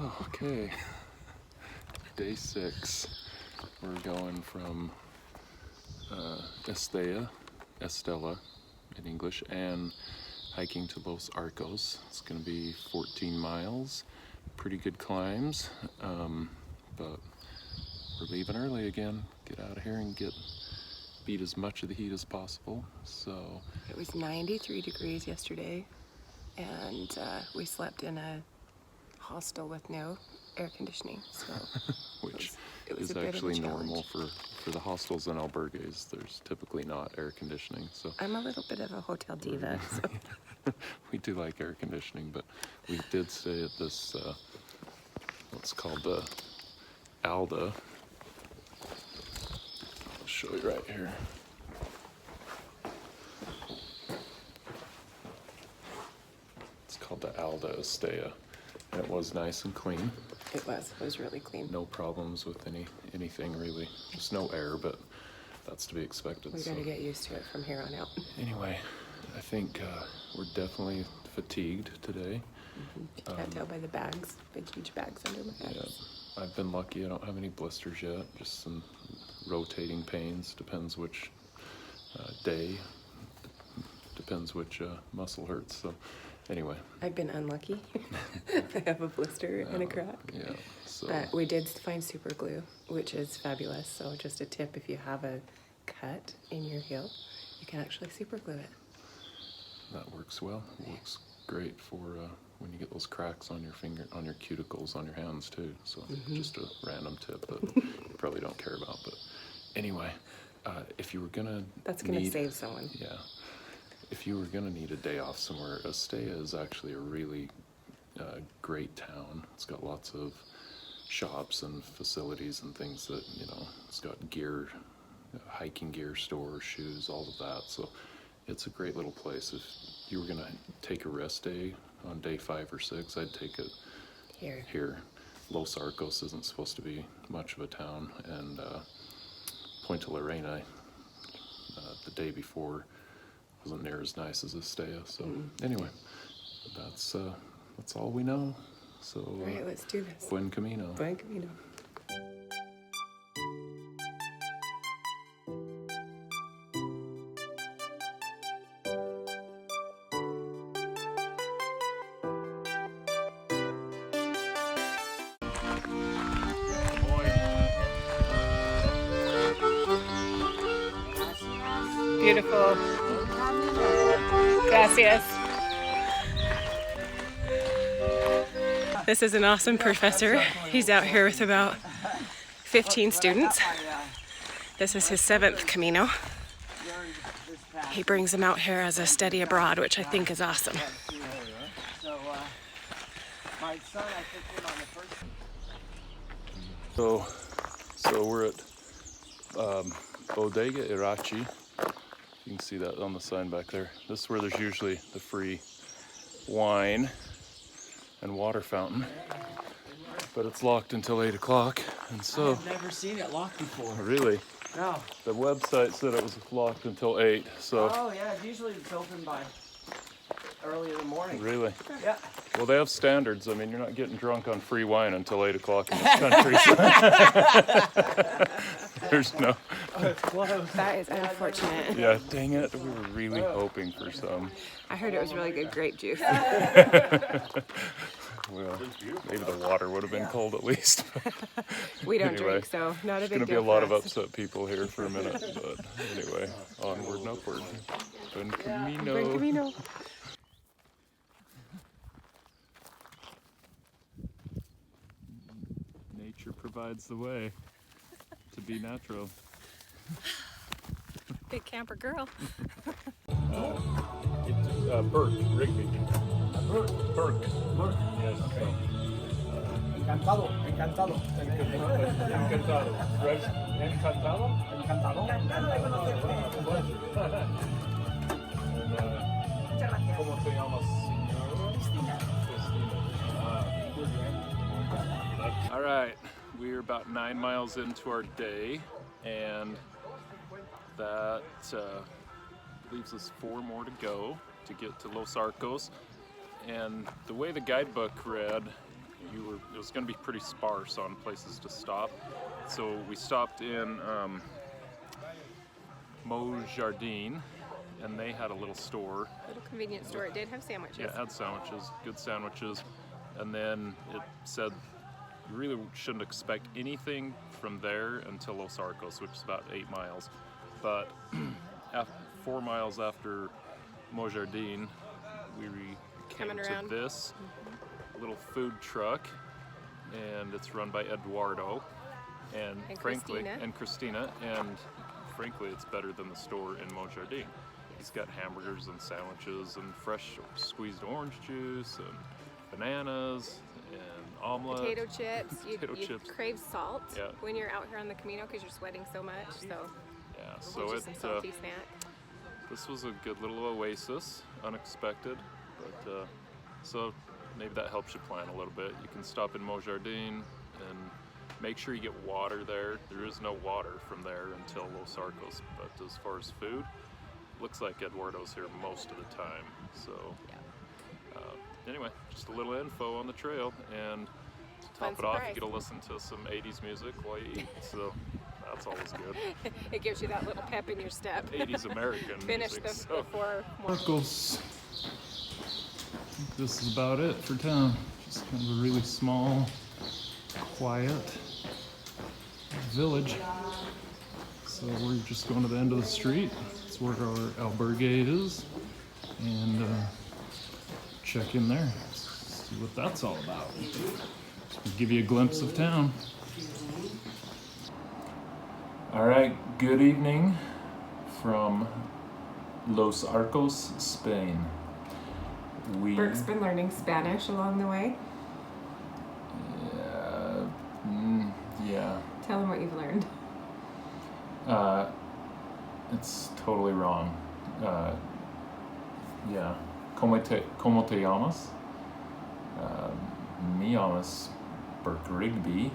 Okay, day 6. We're going from Estella in English, and hiking to Los Arcos. It's going to be 14 miles, pretty good climbs, but we're leaving early again. Get out of here and beat as much of the heat as possible. So it was 93 degrees yesterday, and we slept in a hostel with no air conditioning, so which it was is actually normal for the hostels and albergues. There's typically not air conditioning, so I'm a little bit of a hotel diva, so we do like air conditioning, but we did stay at this what's called the Alda. I'll show you right here. It's called the Alda Estella, and it was nice and clean. It was really clean. No problems with anything really. Just no air, but that's to be expected. We gotta get used to it from here on out. Anyway, I think we're definitely fatigued today. You can't tell by the bags, big huge bags under my head. Yeah, I've been lucky. I don't have any blisters yet. Just some rotating pains. Depends which day. Depends which muscle hurts. So anyway. I've been unlucky. I have a blister and a crack. Yeah. So. But we did find super glue, which is fabulous. So just a tip, if you have a cut in your heel, you can actually super glue it. That works well. It works great for when you get those cracks on your on your cuticles, on your hands too. So just a random tip that you probably don't care about. But anyway, if you were that's gonna save someone. Yeah. If you were gonna need a day off somewhere, Estella is actually a really great town. It's got lots of shops and facilities and things that, it's got gear, hiking gear stores, shoes, all of that. So it's a great little place. If you were gonna take a rest day on day 5 or 6, I'd take it here. Los Arcos isn't supposed to be much of a town, and Punta La Reina the day before wasn't near as nice as Estella. So anyway, that's all we know. So all right, let's do this. Buen Camino. Buen Camino. Beautiful. Gracias. This is an awesome professor. He's out here with about 15 students. This is his 7th Camino. He brings them out here as a study abroad, which I think is awesome. So we're at Bodega Adachi. You can see that on the sign back there. This is where there's usually the free wine and water fountain, but it's locked until 8 o'clock. And so I've never seen it locked before. Really? No. The website said it was locked until 8. So. Oh yeah, usually it's open by early in the morning. Really? Yeah. Well, they have standards. I mean, you're not getting drunk on free wine until 8 o'clock in this country. There's no. That is unfortunate. Yeah, dang it. We were really hoping for some. I heard it was really good grape juice. Well, maybe the water would have been cold at least. We don't Anyway, drink, so not a big deal. There's going to be a lot of upset people here for a minute, but anyway, onward and upward. Buen Camino. Buen Camino. Nature provides the way to be natural. Big camper girl. Burke, Rigby. Burke. Yes. Okay. Encantado. Encantado. Encantado? ¿Cómo se llama? All right, we're about 9 miles into our day, and that leaves us 4 more to go to get to Los Arcos. And the way the guidebook read, it was going to be pretty sparse on places to stop. So we stopped in Jardin, and they had a little store. Little convenience store. It did have sandwiches. Yeah, it had sandwiches, good sandwiches. And then it said you really shouldn't expect anything from there until Los Arcos, which is about 8 miles. But 4 miles after Jardin, we came Coming to around. this little food truck, and it's run by Eduardo and frankly Christina. And frankly, it's better than the store in Jardin. He's got hamburgers and sandwiches and fresh squeezed orange juice and bananas and omelet. Potato chips. Potato You chips. crave salt Yeah. when you're out here on the Camino because you're sweating so much. So Yeah, get so you some salty snack. this was a good little oasis, unexpected, but so maybe that helps you plan a little bit. You can stop in Jardin and make sure you get water there. There is no water from there until Los Arcos, but as far as food, looks like Eduardo's here most of the time. So anyway, just a little info on the trail, and to Fun top it off, surprise. you get to listen to some 80s music while you eat, so that's always good. It gives you that little pep in your step. 80s American Finish music. the So. before. Arcos. This is about it for town. Just kind of a really small, quiet village. So we're just going to the end of the street. It's where our albergue is, and check in there. See what that's all about. Just give you a glimpse of town. All right. Good evening from Los Arcos, Spain. Burke's been learning Spanish along the way. Yeah. Tell him what you've learned. It's totally wrong. Yeah. ¿Cómo te llamas? Me llamas Burke Rigby.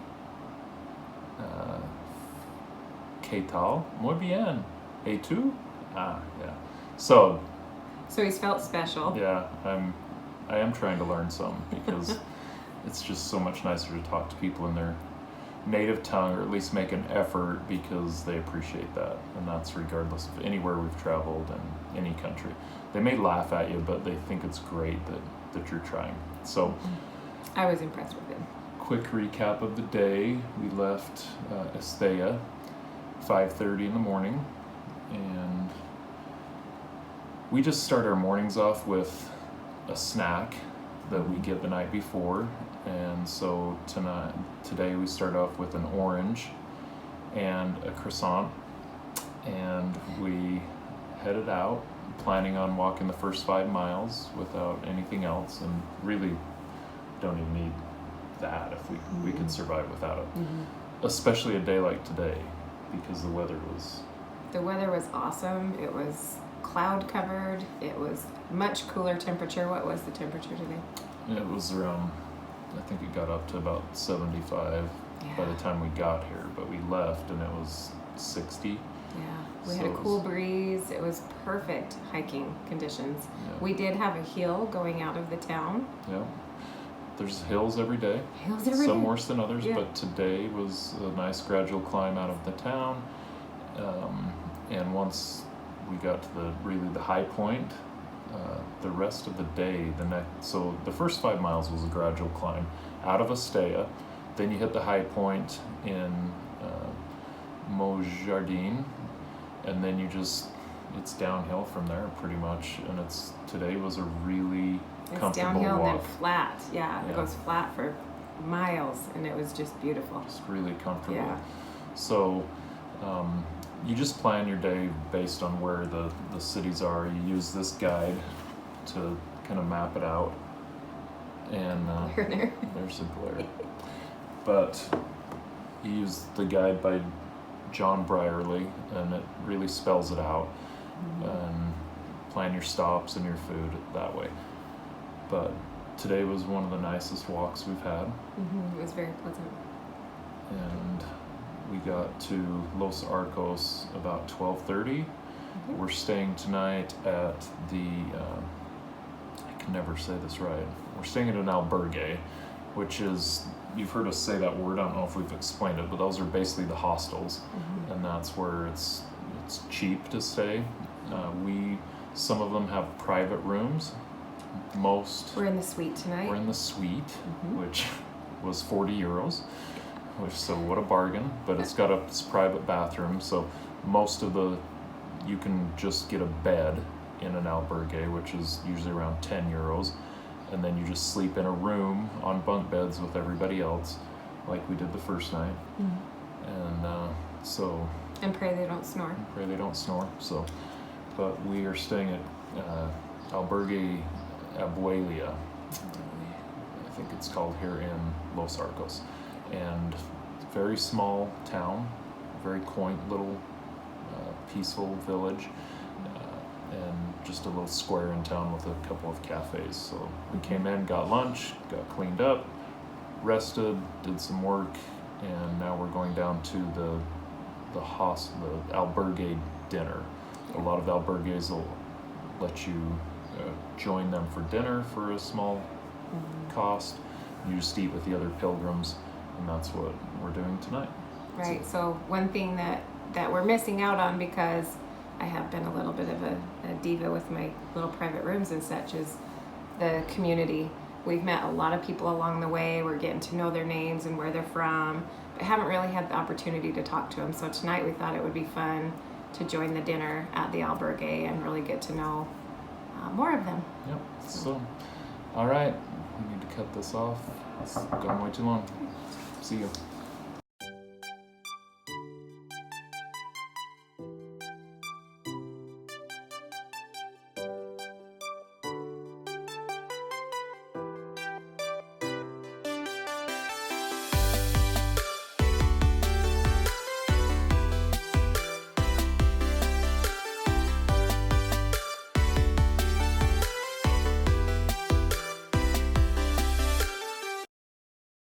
¿Qué tal? Muy bien. ¿Y tú? Yeah. So he's felt special. yeah, I am trying to learn some, because it's just so much nicer to talk to people in their native tongue, or at least make an effort, because they appreciate that, and that's regardless of anywhere we've traveled in any country. They may laugh at you, but they think it's great that you're trying. So I was impressed with him. quick recap of the day. We left Estella 5:30 in the morning, and we just start our mornings off with a snack that we get the night before. And so today we start off with an orange and a croissant, and we headed out planning on walking the first 5 miles without anything else, and really don't even need that if we could survive without it. Especially a day like today, because the weather was awesome. It was cloud covered. It was much cooler temperature. What was the temperature today? It was around, I think it got up to about 75 by the time we got here, but we left and it was 60. Yeah, we So had a it was- cool breeze. It was perfect hiking conditions. Yeah. We did have a hill going out of the town. Yeah. There's hills every day. Hills every Some day. worse than others, Yeah. but today was a nice gradual climb out of the town. And once we got to the high point, the rest of the day, so the first 5 miles was a gradual climb out of Estella. Then you hit the high point in Jardin, and then it's downhill from there pretty much. And today was a really It's comfortable downhill walk. and then flat. Yeah, Yeah. it goes flat for miles, and it was just beautiful. Just really comfortable. Yeah. So you just plan your day based on where the cities are. You use this guide to kind of map it out. And Here and there. there's a glare. But you use the guide by John Brierley, and it really spells it out. And plan your stops and your food that way. But today was one of the nicest walks we've had. It was very pleasant. And we got to Los Arcos about 12:30. We're staying tonight at I can never say this right. We're staying at an albergue, which is, you've heard us say that word, I don't know if we've explained it, but those are basically the hostels, and that's where it's cheap to stay. Some of them have private rooms. We're in the suite tonight. We're in the suite, which was 40 euros, so what a bargain, but it's got a private bathroom, so you can just get a bed in an albergue, which is usually around 10 euros, and then you just sleep in a room on bunk beds with everybody else, like we did the first night, And pray they don't snore. So, but we are staying at Albergue Abuelia, I think it's called, here in Los Arcos, and very small town, very quaint little peaceful village, and just a little square in town with a couple of cafes. So we came in, got lunch, got cleaned up, rested, did some work, and now we're going down to the albergue dinner. A lot of albergues will let you join them for dinner for a small cost. You just eat with the other pilgrims, and that's what we're doing tonight. Right, so one thing that we're missing out on, because I have been a little bit of a diva with my little private rooms and such, is the community. We've met a lot of people along the way. We're getting to know their names and where they're from, but haven't really had the opportunity to talk to them. So tonight we thought it would be fun to join the dinner at the albergue and really get to know more of them. Yep, so, all right, we need to cut this off. It's going way too long. See you.